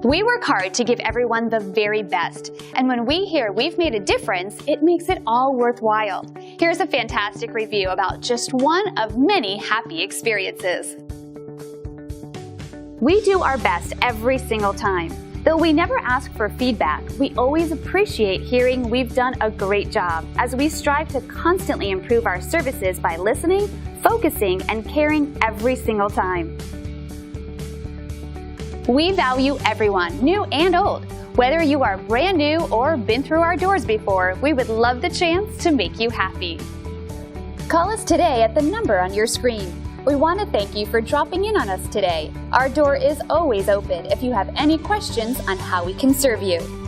We work hard to give everyone the very best, and when we hear we've made a difference, it makes it all worthwhile. Here's a fantastic review about just one of many happy experiences. We do our best every single time. Though we never ask for feedback, we always appreciate hearing we've done a great job as we strive to constantly improve our services by listening, focusing, and caring every single time. We value everyone, new and old. Whether you are brand new or been through our doors before, we would love the chance to make you happy. Call us today at the number on your screen. We want to thank you for dropping in on us today. Our door is always open if you have any questions on how we can serve you.